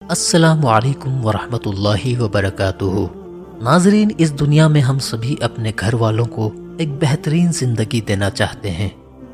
السلام علیکم ورحمۃ اللہ وبرکاتہ۔ ناظرین، اس دنیا میں ہم سبھی اپنے گھر والوں کو ایک بہترین زندگی دینا چاہتے ہیں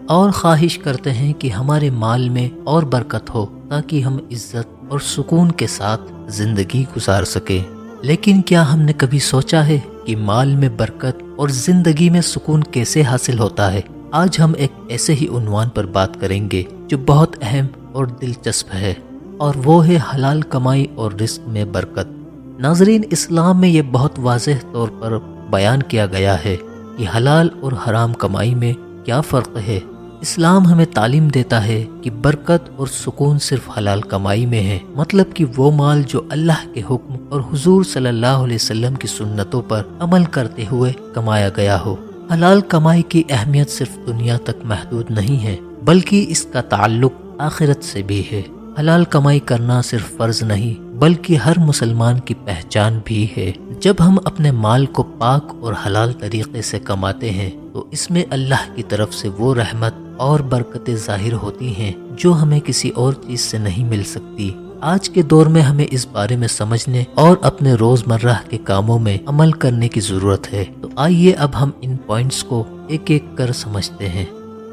اور خواہش کرتے ہیں کہ ہمارے مال میں اور برکت ہو تاکہ ہم عزت اور سکون کے ساتھ زندگی گزار سکیں۔ لیکن کیا ہم نے کبھی سوچا ہے کہ مال میں برکت اور زندگی میں سکون کیسے حاصل ہوتا ہے؟ آج ہم ایک ایسے ہی عنوان پر بات کریں گے جو بہت اہم اور دلچسپ ہے، اور وہ ہے حلال کمائی اور رزق میں برکت۔ ناظرین، اسلام میں یہ بہت واضح طور پر بیان کیا گیا ہے کہ حلال اور حرام کمائی میں کیا فرق ہے۔ اسلام ہمیں تعلیم دیتا ہے کہ برکت اور سکون صرف حلال کمائی میں ہے، مطلب کہ وہ مال جو اللہ کے حکم اور حضور صلی اللہ علیہ وسلم کی سنتوں پر عمل کرتے ہوئے کمایا گیا ہو۔ حلال کمائی کی اہمیت صرف دنیا تک محدود نہیں ہے، بلکہ اس کا تعلق آخرت سے بھی ہے۔ حلال کمائی کرنا صرف فرض نہیں بلکہ ہر مسلمان کی پہچان بھی ہے۔ جب ہم اپنے مال کو پاک اور حلال طریقے سے کماتے ہیں تو اس میں اللہ کی طرف سے وہ رحمت اور برکتیں ظاہر ہوتی ہیں جو ہمیں کسی اور چیز سے نہیں مل سکتی۔ آج کے دور میں ہمیں اس بارے میں سمجھنے اور اپنے روزمرہ کے کاموں میں عمل کرنے کی ضرورت ہے۔ تو آئیے اب ہم ان پوائنٹس کو ایک ایک کر سمجھتے ہیں۔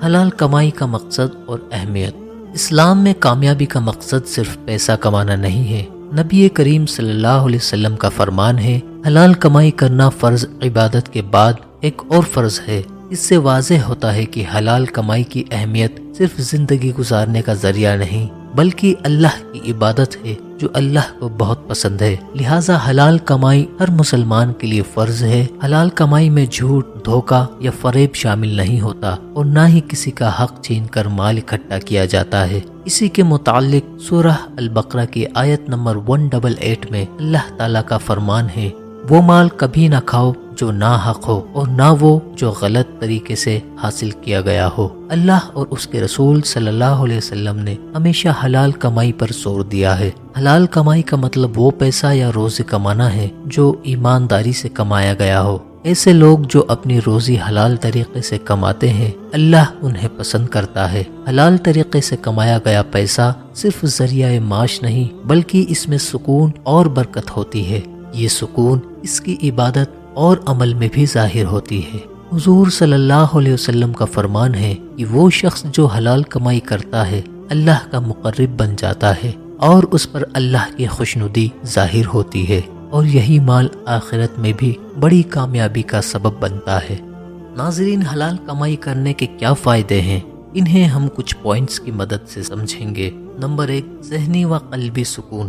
حلال کمائی کا مقصد اور اہمیت۔ اسلام میں کامیابی کا مقصد صرف پیسہ کمانا نہیں ہے۔ نبی کریم صلی اللہ علیہ وسلم کا فرمان ہے، حلال کمائی کرنا فرض عبادت کے بعد ایک اور فرض ہے۔ اس سے واضح ہوتا ہے کہ حلال کمائی کی اہمیت صرف زندگی گزارنے کا ذریعہ نہیں بلکہ اللہ کی عبادت ہے جو اللہ کو بہت پسند ہے۔ لہٰذا حلال کمائی ہر مسلمان کے لیے فرض ہے۔ حلال کمائی میں جھوٹ، دھوکہ یا فریب شامل نہیں ہوتا اور نہ ہی کسی کا حق چھین کر مال اکٹھا کیا جاتا ہے۔ اسی کے متعلق سورہ البقرہ کی آیت نمبر 188 میں اللہ تعالیٰ کا فرمان ہے، وہ مال کبھی نہ کھاؤ جو ناحق ہو اور نہ وہ جو غلط طریقے سے حاصل کیا گیا ہو۔ اللہ اور اس کے رسول صلی اللہ علیہ وسلم نے ہمیشہ حلال کمائی پر زور دیا ہے۔ حلال کمائی کا مطلب وہ پیسہ یا روزی کمانا ہے جو ایمانداری سے کمایا گیا ہو۔ ایسے لوگ جو اپنی روزی حلال طریقے سے کماتے ہیں اللہ انہیں پسند کرتا ہے۔ حلال طریقے سے کمایا گیا پیسہ صرف ذریعہ معاش نہیں بلکہ اس میں سکون اور برکت ہوتی ہے۔ یہ سکون اس کی عبادت اور عمل میں بھی ظاہر ہوتی ہے۔ حضور صلی اللہ علیہ وسلم کا فرمان ہے کہ وہ شخص جو حلال کمائی کرتا ہے اللہ کا مقرب بن جاتا ہے اور اس پر اللہ کی خوشنودی ظاہر ہوتی ہے، اور یہی مال آخرت میں بھی بڑی کامیابی کا سبب بنتا ہے۔ ناظرین، حلال کمائی کرنے کے کیا فائدے ہیں؟ انہیں ہم کچھ پوائنٹس کی مدد سے سمجھیں گے۔ نمبر 1، ذہنی و قلبی سکون۔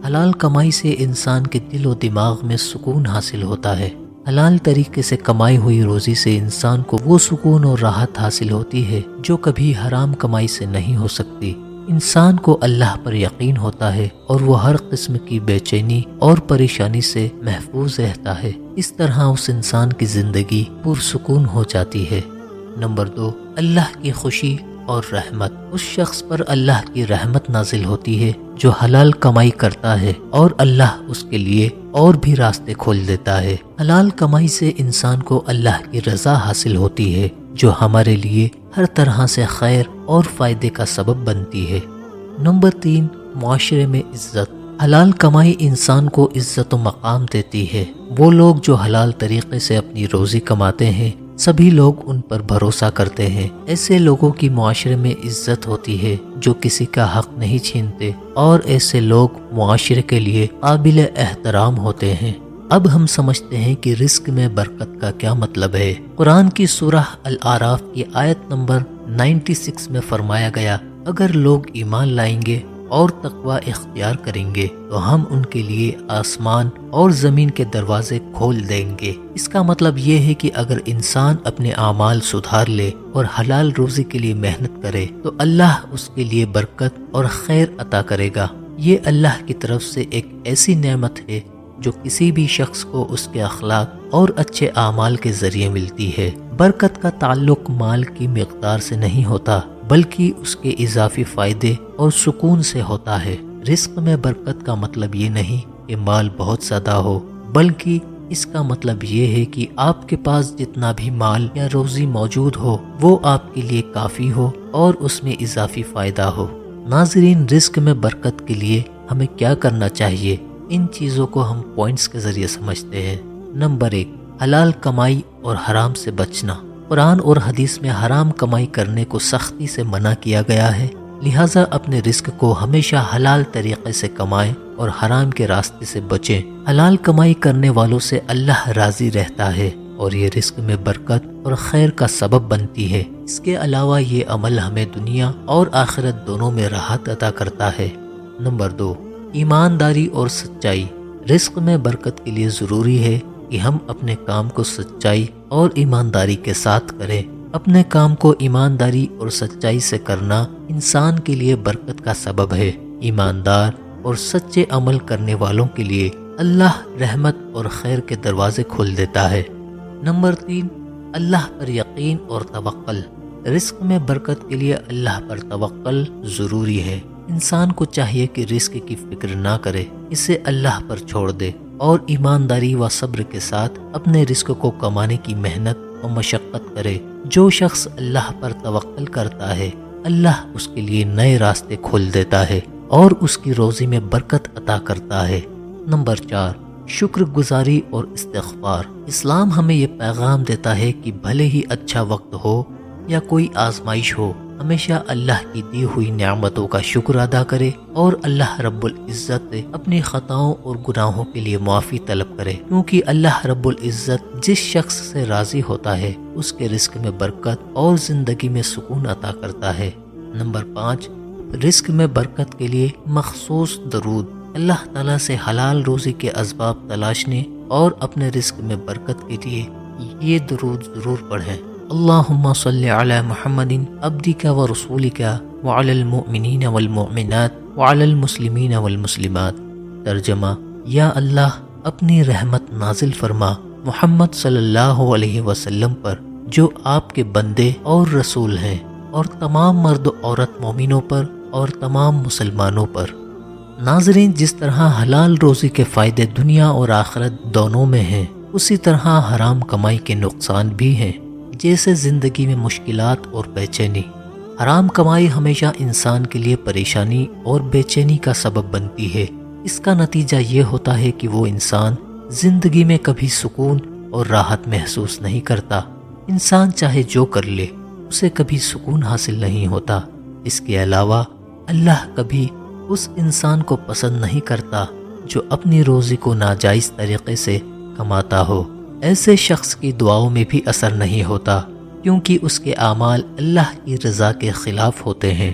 حلال کمائی سے انسان کے دل و دماغ میں سکون حاصل ہوتا ہے۔ حلال طریقے سے کمائی ہوئی روزی سے انسان کو وہ سکون اور راحت حاصل ہوتی ہے جو کبھی حرام کمائی سے نہیں ہو سکتی۔ انسان کو اللہ پر یقین ہوتا ہے اور وہ ہر قسم کی بے چینی اور پریشانی سے محفوظ رہتا ہے۔ اس طرح اس انسان کی زندگی پرسکون ہو جاتی ہے۔ نمبر 2، اللہ کی خوشی اور رحمت۔ اس شخص پر اللہ کی رحمت نازل ہوتی ہے جو حلال کمائی کرتا ہے اور اللہ اس کے لیے اور بھی راستے کھول دیتا ہے۔ حلال کمائی سے انسان کو اللہ کی رضا حاصل ہوتی ہے جو ہمارے لیے ہر طرح سے خیر اور فائدے کا سبب بنتی ہے۔ نمبر 3، معاشرے میں عزت۔ حلال کمائی انسان کو عزت و مقام دیتی ہے۔ وہ لوگ جو حلال طریقے سے اپنی روزی کماتے ہیں سبھی لوگ ان پر بھروسہ کرتے ہیں۔ ایسے لوگوں کی معاشرے میں عزت ہوتی ہے جو کسی کا حق نہیں چھینتے، اور ایسے لوگ معاشرے کے لیے قابل احترام ہوتے ہیں۔ اب ہم سمجھتے ہیں کہ رزق میں برکت کا کیا مطلب ہے۔ قرآن کی سورہ الاعراف کی آیت نمبر 96 میں فرمایا گیا، اگر لوگ ایمان لائیں گے اور تقوی اختیار کریں گے تو ہم ان کے لیے آسمان اور زمین کے دروازے کھول دیں گے۔ اس کا مطلب یہ ہے کہ اگر انسان اپنے اعمال سدھار لے اور حلال روزی کے لیے محنت کرے تو اللہ اس کے لیے برکت اور خیر عطا کرے گا۔ یہ اللہ کی طرف سے ایک ایسی نعمت ہے جو کسی بھی شخص کو اس کے اخلاق اور اچھے اعمال کے ذریعے ملتی ہے۔ برکت کا تعلق مال کی مقدار سے نہیں ہوتا بلکہ اس کے اضافی فائدے اور سکون سے ہوتا ہے۔ رزق میں برکت کا مطلب یہ نہیں کہ مال بہت زیادہ ہو بلکہ اس کا مطلب یہ ہے کہ آپ کے پاس جتنا بھی مال یا روزی موجود ہو وہ آپ کے لیے کافی ہو اور اس میں اضافی فائدہ ہو۔ ناظرین، رزق میں برکت کے لیے ہمیں کیا کرنا چاہیے، ان چیزوں کو ہم پوائنٹس کے ذریعے سمجھتے ہیں۔ نمبر 1، حلال کمائی اور حرام سے بچنا۔ قرآن اور حدیث میں حرام کمائی کرنے کو سختی سے منع کیا گیا ہے، لہٰذا اپنے رزق کو ہمیشہ حلال طریقے سے کمائیں اور حرام کے راستے سے بچیں۔ حلال کمائی کرنے والوں سے اللہ راضی رہتا ہے اور یہ رزق میں برکت اور خیر کا سبب بنتی ہے۔ اس کے علاوہ یہ عمل ہمیں دنیا اور آخرت دونوں میں راحت عطا کرتا ہے۔ نمبر 2، ایمانداری اور سچائی۔ رزق میں برکت کے لیے ضروری ہے کہ ہم اپنے کام کو سچائی اور ایمانداری کے ساتھ کریں۔ اپنے کام کو ایمانداری اور سچائی سے کرنا انسان کے لیے برکت کا سبب ہے۔ ایماندار اور سچے عمل کرنے والوں کے لیے اللہ رحمت اور خیر کے دروازے کھول دیتا ہے۔ نمبر 3، اللہ پر یقین اور توکل۔ رزق میں برکت کے لیے اللہ پر توکل ضروری ہے۔ انسان کو چاہیے کہ رزق کی فکر نہ کرے، اسے اللہ پر چھوڑ دے اور ایمانداری و صبر کے ساتھ اپنے رزق کو کمانے کی محنت و مشقت کرے۔ جو شخص اللہ پر توکل کرتا ہے، اللہ اس کے لیے نئے راستے کھول دیتا ہے اور اس کی روزی میں برکت عطا کرتا ہے۔ نمبر 4، شکر گزاری اور استغفار۔ اسلام ہمیں یہ پیغام دیتا ہے کہ بھلے ہی اچھا وقت ہو یا کوئی آزمائش ہو، ہمیشہ اللہ کی دی ہوئی نعمتوں کا شکر ادا کرے اور اللہ رب العزت سے اپنی خطاؤں اور گناہوں کے لیے معافی طلب کرے، کیونکہ اللہ رب العزت جس شخص سے راضی ہوتا ہے اس کے رزق میں برکت اور زندگی میں سکون عطا کرتا ہے۔ نمبر 5، رزق میں برکت کے لیے مخصوص درود۔ اللہ تعالیٰ سے حلال روزی کے اسباب تلاشنے اور اپنے رزق میں برکت کے لیے یہ درود ضرور پڑھیں۔ اللہم صلی علی محمد عبدک و رسولک وعلی المؤمنین والمؤمنات وعلی المسلمین والمسلمات۔ ترجمہ، یا اللہ اپنی رحمت نازل فرما محمد صلی اللہ علیہ وسلم پر جو آپ کے بندے اور رسول ہیں، اور تمام مرد و عورت مومنوں پر اور تمام مسلمانوں پر۔ ناظرین، جس طرح حلال روزی کے فائدے دنیا اور آخرت دونوں میں ہیں، اسی طرح حرام کمائی کے نقصان بھی ہیں، جیسے زندگی میں مشکلات اور بے چینی۔ حرام کمائی ہمیشہ انسان کے لیے پریشانی اور بے چینی کا سبب بنتی ہے۔ اس کا نتیجہ یہ ہوتا ہے کہ وہ انسان زندگی میں کبھی سکون اور راحت محسوس نہیں کرتا۔ انسان چاہے جو کر لے، اسے کبھی سکون حاصل نہیں ہوتا۔ اس کے علاوہ اللہ کبھی اس انسان کو پسند نہیں کرتا جو اپنی روزی کو ناجائز طریقے سے کماتا ہو۔ ایسے شخص کی دعاؤں میں بھی اثر نہیں ہوتا، کیونکہ اس کے اعمال اللہ کی رضا کے خلاف ہوتے ہیں۔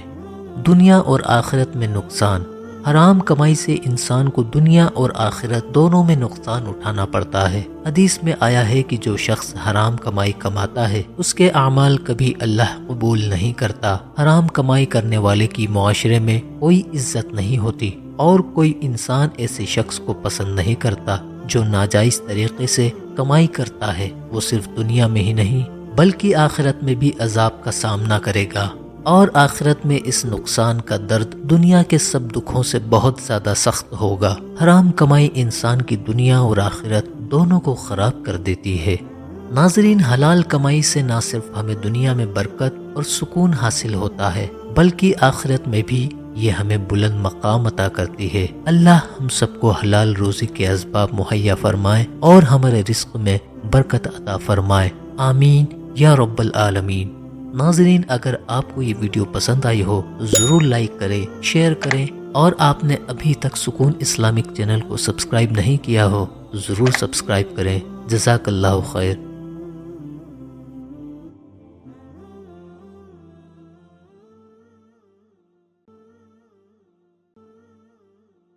دنیا اور آخرت میں نقصان۔ حرام کمائی سے انسان کو دنیا اور آخرت دونوں میں نقصان اٹھانا پڑتا ہے۔ حدیث میں آیا ہے کہ جو شخص حرام کمائی کماتا ہے اس کے اعمال کبھی اللہ قبول نہیں کرتا۔ حرام کمائی کرنے والے کی معاشرے میں کوئی عزت نہیں ہوتی، اور کوئی انسان ایسے شخص کو پسند نہیں کرتا جو ناجائز طریقے سے کمائی کرتا ہے۔ وہ صرف دنیا میں ہی نہیں بلکہ آخرت میں بھی عذاب کا سامنا کرے گا، اور آخرت میں اس نقصان کا درد دنیا کے سب دکھوں سے بہت زیادہ سخت ہوگا۔ حرام کمائی انسان کی دنیا اور آخرت دونوں کو خراب کر دیتی ہے۔ ناظرین، حلال کمائی سے نہ صرف ہمیں دنیا میں برکت اور سکون حاصل ہوتا ہے بلکہ آخرت میں بھی یہ ہمیں بلند مقام عطا کرتی ہے۔ اللہ ہم سب کو حلال روزی کے اسباب مہیا فرمائے اور ہمارے رزق میں برکت عطا فرمائے، آمین یا رب العالمین۔ ناظرین، اگر آپ کو یہ ویڈیو پسند آئی ہو تو ضرور لائک کریں، شیئر کریں، اور آپ نے ابھی تک سکون اسلامک چینل کو سبسکرائب نہیں کیا ہو تو ضرور سبسکرائب کریں۔ جزاک اللہ خیر۔